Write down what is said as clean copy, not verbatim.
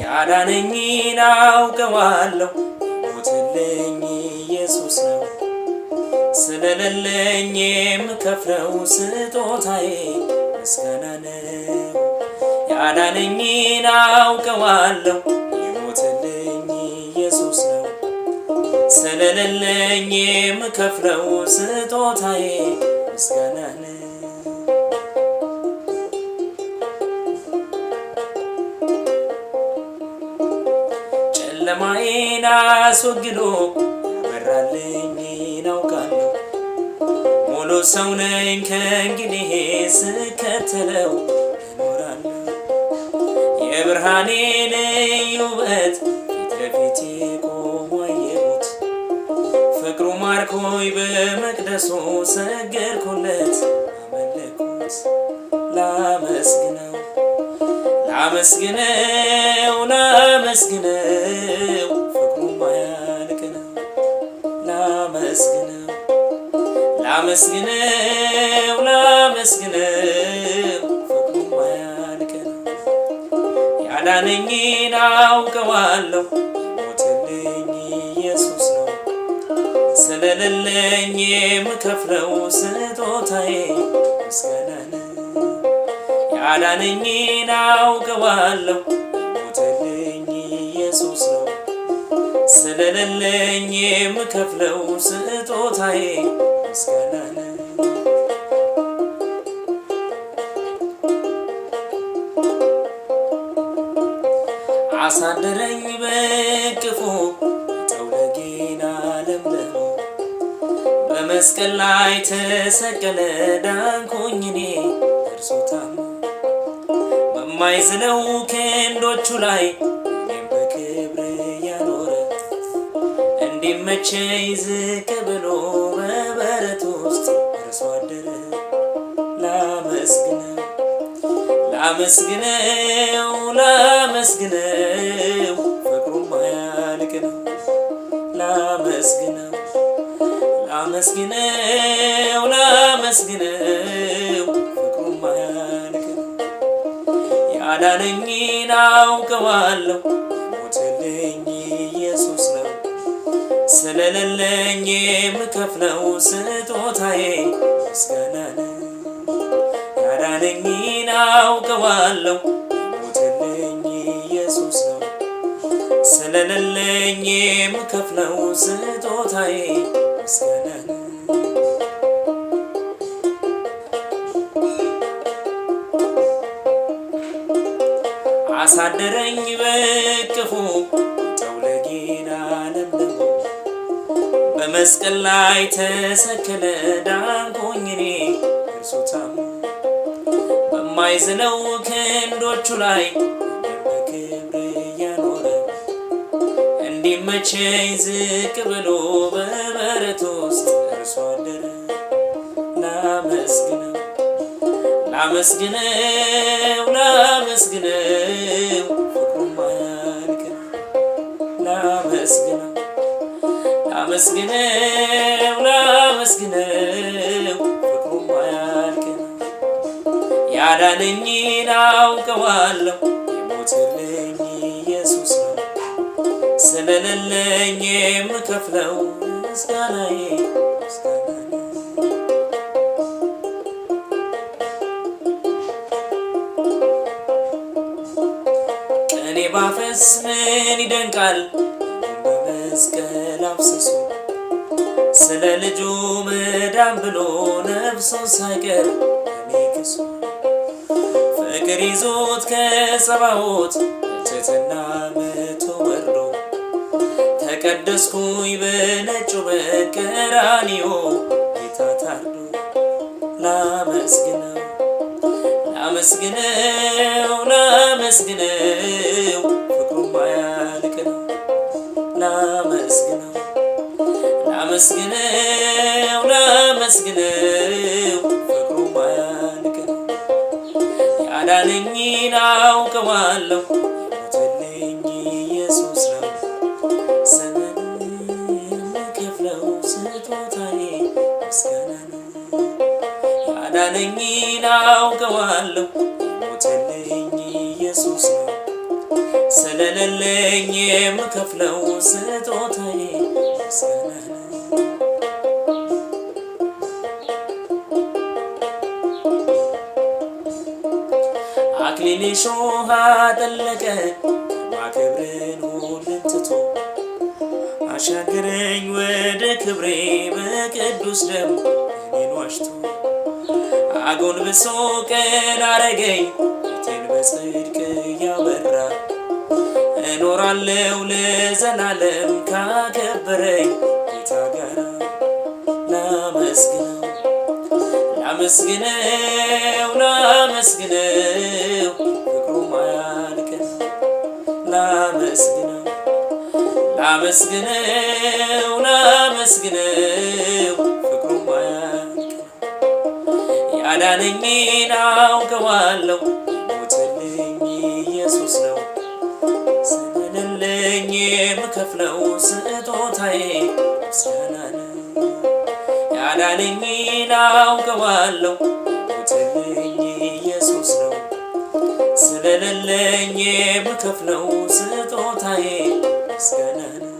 ያዳነኝን አውቀዋለሁ ሞትልኝ ኢየሱስ ነው ስለሌለኝ የምከፍለው ስጦታዬ ምስጋና ነው ያዳነኝን አውቀዋለሁ ሞትልኝ ኢየሱስ ነው ስለሌለኝ የምከፍለው ስጦታዬ ምስጋና ነው ጨለማዬን አስወግዶ ያበራልኝ አውቃለሁ ሙሉ ሰው ነኝ ከእንግዲህ ስከተለው እኖራለሁ የብርሃኔን ውበት ፊት ለፊቴ ቆሞ አየሁት ፍቅሩ ማርኮኝ በመቅደሱ ሰገድኩለት አመለኩት ላመስግነው ፍቅሩ ማያልቅ ነው ላመስግነው ፍቅሩ ማያልቅ ነው ያዳነኝን አውቀዋለሁ ሞትልኝ ኢየሱስ ነው ስለሌለኝ የምከፍለው ስጦታዬ ምስጋና ነው ያዳነኝን አውቀዋለሁ ሞትልኝ ኢየሱስ ነው ስለሌለኝ የምከፍለው ስጦታዬ ምስጋና ነው አሳደረኝ በቅፉ ተውለጌና ለምለሙ በመስቀል ላይ ተሰቀለ ዳንኩኝ እኔ እርሱ ታሞ በማይዝለው ክንዶቹ ላይ እኔም በክብር ያኖረ እንዲመቸኝ ዝቅ ብሎ በበረት ውስጥ እርሱ አደረ ላመስግነው ፍቅሩ ማያልቅ ነው ላመስግነው ፍቅሩ ማያልቅ ነው ያዳነኝን አውቀዋለሁ ሞትልኝ ኢየሱስ ነው ስለሌለኝ የምከፍለው ስጦታዬ ምስጋና ነው ያዳነኝን አውቀዋለሁ ሞትልኝ ኢየሱስ ነው ስለሌለኝ የምከፍለው ስጦታዬ ምስጋና ነው አሳደረኝ በቅፉ ተውለጌና ለምለሙ በመስቀል ላይ ተሰቀለ ዳንኩኝ እኔ እርሱ ታሞ በማይዝለው ክንዶቹ ላይ በክብር ያኖረ እንዲመቸኝ ዝቅ ብሎ በበረት ውስጥ እርሱ አደረ ላመስግነው ፍቅሩ ማያልቅ ነው ላመስግነው ፍቅሩ ማያልቅ ነው ያዳነኝን አውቀዋለሁ የሞትልኝ ኢየሱስ ነው ስለሌለኝ የምከፍለው ምስጋናዬ ቀኔ ባፈስ ምን ይደንቃል በመስቀል አፍስሶ ስለ ልጁ መዳን ብሎ ነፍሱን ሳይቀር ለሚክሱ ፍቅር ይዞት ከጸባዖት ትሕትና መቶ ወርዶ ተቀደስኩኝ በነጩ በቀራንዮ ጌታ ታርዶ ላመስግነው ፍቅሩ ማያልቅ ነው ላመስግነው ፍቅሩ ማያልቅ ነው ያዳነኝን አውቀዋለሁ ሞትልኝ ኢየሱስ ነው ስለምከፍለው ስጦታዬ ምስጋና ነው ያዳነኝን አውቀዋለሁ ሞትልኝ ኢየሱስ ነው ስለሌለኝ የምከፍለው ስጦታዬ ምስጋና ነው። አክሊሌ ሾህ አጠለቀ ማክብርን ሁሉን ትቶ አሻገረኝ ወደ ክብሬ በቅዱስ ደም እኔን ዋጅቶ አጎንብሶ ቀና አረገኝ ፊቴን በጽድቅ እያበራ እኖራለሁ ለዘላለም ካከበረኝ ጌታ ጋር ላመስግነው ላመስግነው ላመስግነው ፍቅሩ ማያልቅ ላመስግነው ላመስግነው ላመስግነው ፍቅሩ ማያልቅ ያዳነኝን አውቀዋለሁ ሞተልኝ ኢየሱስ ነው። ስለሌለኝ የምከፍለው ስጦታዬ ምስጋና ነው። ያዳነኝን አውቀዋለሁ ሞተልኝ ኢየሱስ ነው። ስለሌለኝ የምከፍለው ስጦታዬ ምስጋና ነው።